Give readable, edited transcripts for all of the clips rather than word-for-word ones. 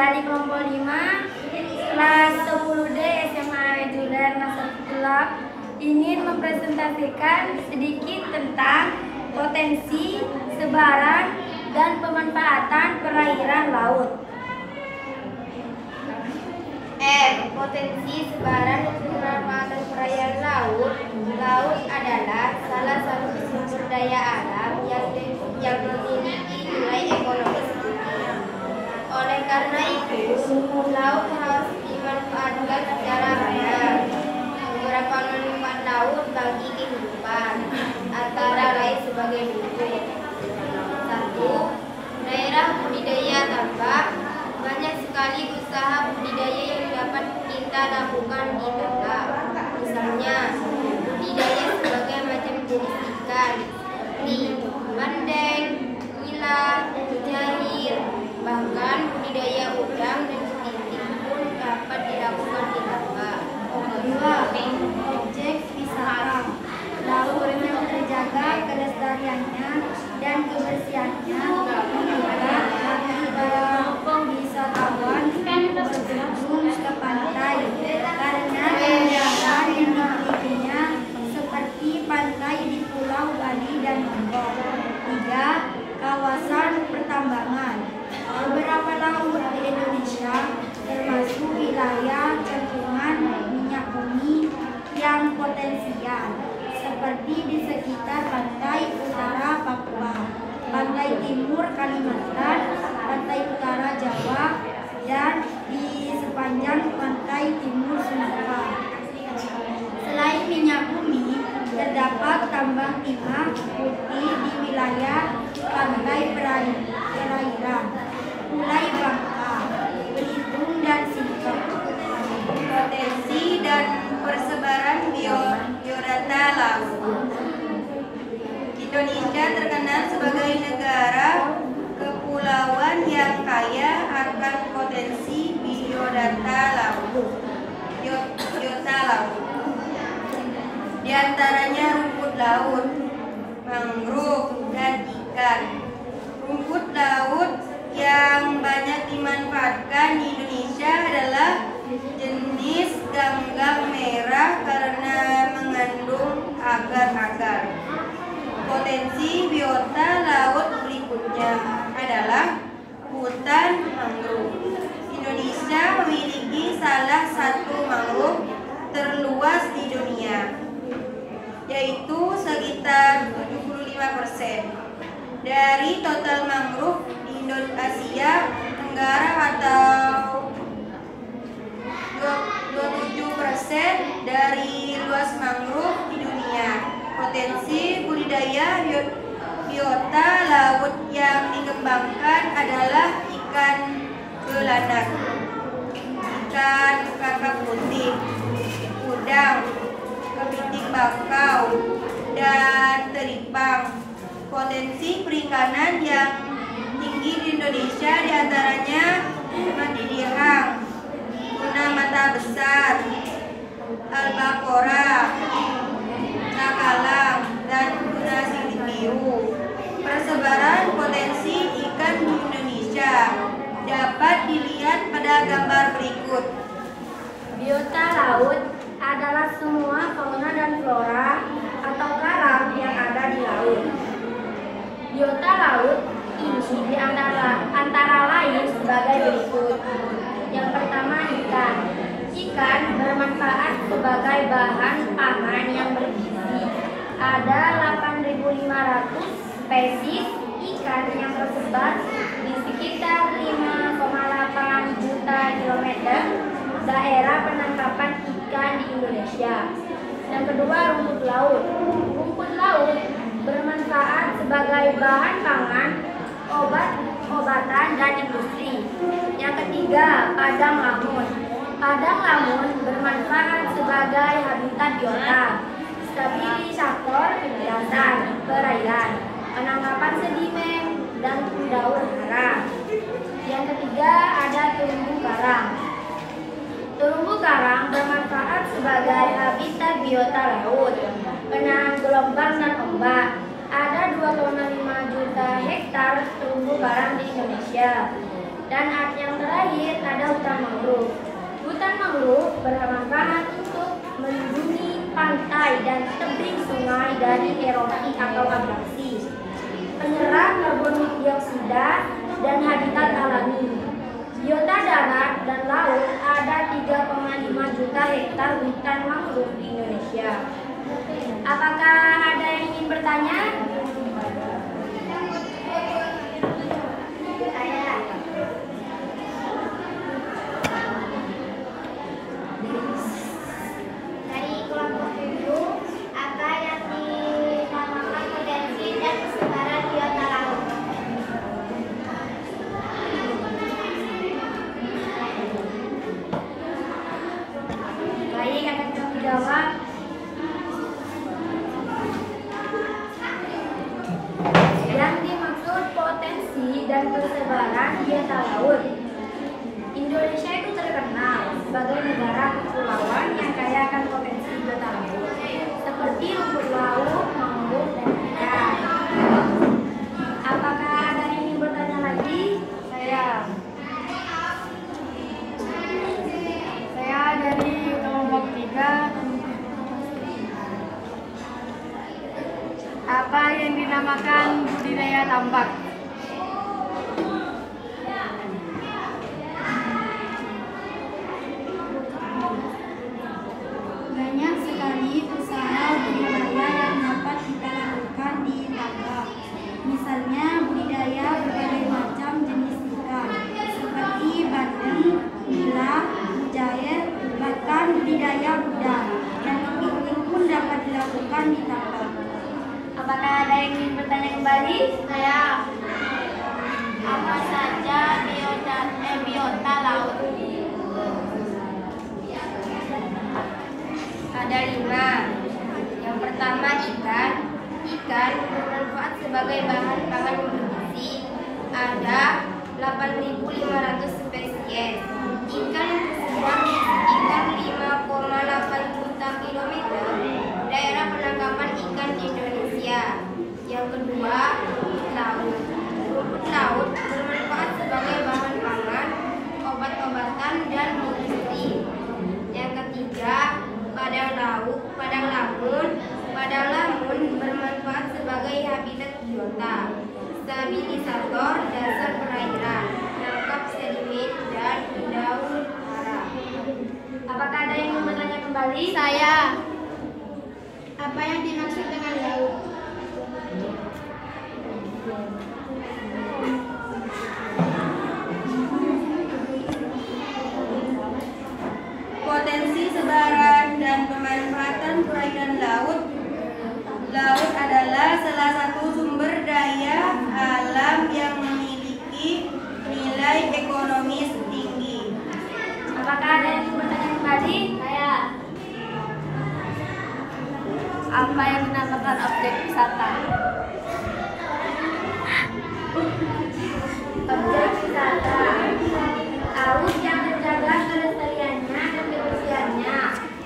dari kelompok 5 kelas 10D SMA Reguler Nasrullah ingin mempresentasikan sedikit tentang potensi, sebaran, dan pemanfaatan perairan laut. Potensi, sebaran, dan pemanfaatan perairan laut. Laut adalah salah satu sumber daya alam yang memiliki nilai ekonomis tinggi. Oleh karena itu, laut harus dimanfaatkan secara benar. Beberapa manfaat laut bagi kehidupan, antara lain sebagai berikut. 1. Daerah budidaya tambak. Banyak sekali usaha budidaya yang dapat kita lakukan di tambak. Misalnya, budidaya sebagai macam jenis ikan seperti bandeng, nila, mujair, bahkan budidaya udang dan kepiting pun dapat dilakukan di tambak. 2. Objek wisata. Laut yang terjaga kelestariannya dan kebersihannya membuat para wisatawan berkunjung ke pantai karena keindahan yang dimilikinya seperti pantai di Pulau Bali dan Lombok. 3. Kawasan pertambangan. Beberapa laut di Indonesia termasuk wilayah cekungan minyak bumi yang potensial, seperti di sekitar pantai utara Papua, pantai timur Kalimantan, pantai utara Jawa, dan di sepanjang pantai timur Sumatera. Selain minyak bumi, terdapat tambang timah putih di wilayah pantai perairan Pulau Bangka, Belitung, dan Singkep. Potensi dan persebaran biodata laut. Indonesia terkenal sebagai negara kepulauan yang kaya akan potensi biodata laut. Di antaranya rumput laut, mangrove, dan ikan. Rumput laut yang banyak dimanfaatkan di Indonesia adalah jenis ganggang merah karena mengandung agar-agar. Potensi biota laut berikutnya adalah hutan mangrove. Indonesia memiliki salah satu mangrove terluas di dunia, yaitu sekitar 75% dari total mangrove di Asia Tenggara atau 27% dari luas mangrove di dunia. Potensi budidaya biota laut yang dikembangkan adalah ikan belanak, ikan kakap putih, udang, kepiting bakau, dan teripang. Potensi perikanan yang tinggi di Indonesia diantaranya mati dirham, tuna mata besar, albacora, cakalang, dan tuna sirip biru. Persebaran potensi ikan di Indonesia dapat dilihat pada gambar berikut. Biota laut adalah semua fauna dan flora atau karang yang ada di laut. Biota laut ini antara lain sebagai berikut. Yang pertama, ikan. Ikan bermanfaat sebagai bahan pangan yang bergizi. Ada 8.500 spesies ikan yang tersebar di sekitar 5,8 juta kilometer daerah penangkapan ikan di Indonesia. Yang kedua, rumput laut. Rumput laut bermanfaat sebagai bahan pangan, obat-obatan, dan industri. Yang ketiga, padang lamun. Padang lamun bermanfaat sebagai habitat biota, stabilisator dasar perairan, penangkapan sedimen, dan daur hara. Yang ketiga, ada terumbu karang. Terumbu karang bermanfaat sebagai habitat biota laut, penahan gelombang dan ombak. Ada 2,5 juta hektar terumbu karang di Indonesia. Dan yang terakhir ada hutan mangrove. Hutan mangrove bermanfaat untuk melindungi pantai dan tebing sungai dari erosi atau abrasi, penyerap karbon dioksida dan habitat alami. Biota darat dan laut ada 3,5 juta hektar hutan mangrove di Indonesia. Apakah ada yang ingin bertanya? Dari kelompok 7, apa yang dinamakan potensi dan kesebaran biota laut? Baik, akan kami jawab. Yang dimaksud potensi dan persebaran biota laut. Indonesia itu terkenal sebagai negara kepulauan yang kaya akan potensi biota laut, seperti rumput laut, mangrove, dan ikan. Apakah ada yang ingin bertanya lagi? Saya dari kelompok 3. Apa yang dinamakan budidaya tambak? Banyak sekali usaha budidaya yang dapat kita lakukan di tambak. Misalnya budidaya berbagai macam jenis ikan seperti bandeng, nila, mujair, bahkan budidaya udang dan kepiting pun dapat dilakukan di tambak. Apakah ada yang ingin bertanya kembali? Apa saja biota laut? Ada 5. Yang pertama ikan. Ikan bermanfaat sebagai bahan pangan bergizi. Ada 8.500 spesies. Ikan tersebar di sekitar 5,8 juta kilometer daerah penangkapan ikan di Indonesia. Yang kedua, rumput laut. Rumput laut bermanfaat sebagai bahan pangan, obat-obatan, dan industri. Yang ketiga, padang laut, padang lamun bermanfaat sebagai habitat biota, stabilisator dasar perairan, penangkap sedimen dan daun hara. Apakah ada yang mau bertanya kembali? Apa yang dimaksud dengan laut? Potensi sebaran dan pemanfaatan perairan laut. Laut adalah salah satu sumber daya alam yang memiliki nilai ekonomis tinggi. Apakah ada yang mau bertanya kembali? Apa yang dinamakan objek wisata? Objek wisata. Laut yang terjaga kelestariannya dan kebersihannya,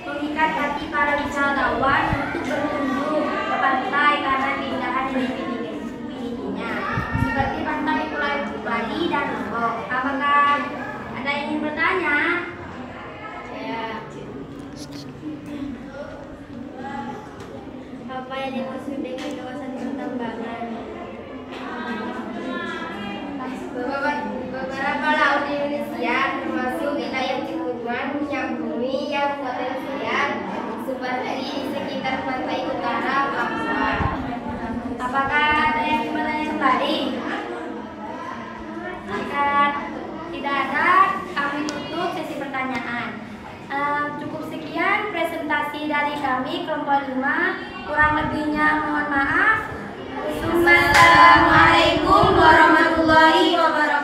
mengikat hati para wisatawan untuk berkunjung ke pantai karena keindahan yang dimilikinya, seperti pantai Pulau Bali dan Lombok. Apakah ada yang ingin bertanya? Apa yang dimaksud dengan kawasan pertambangan? Beberapa laut di Indonesia, termasuk wilayah tikungan minyak bumi yang potensial, seperti di sekitar pantai utara Papua. Apakah ada yang ingin bertanya kembali? Jika tidak ada, kami tutup sesi pertanyaan. Cukup sekian presentasi dari kami kelompok 5. Kurang lebihnya mohon maaf. Assalamualaikum warahmatullahi wabarakatuh.